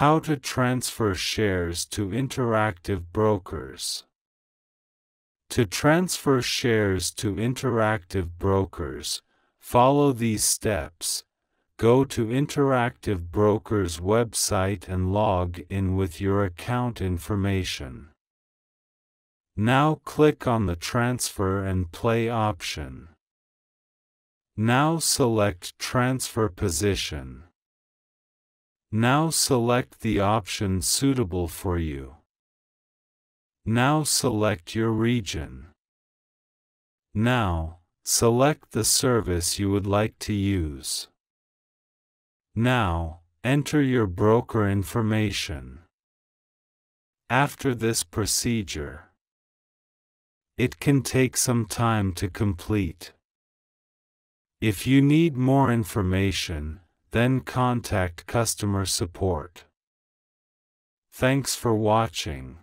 How to transfer shares to Interactive Brokers. To transfer shares to Interactive Brokers, follow these steps. Go to Interactive Brokers website and log in with your account information. Now click on the Transfer and Play option. Now select Transfer Position. Now select the option suitable for you. Now select your region. Now, select the service you would like to use. Now, enter your broker information. After this procedure, it can take some time to complete. If you need more information, then contact customer support. Thanks for watching.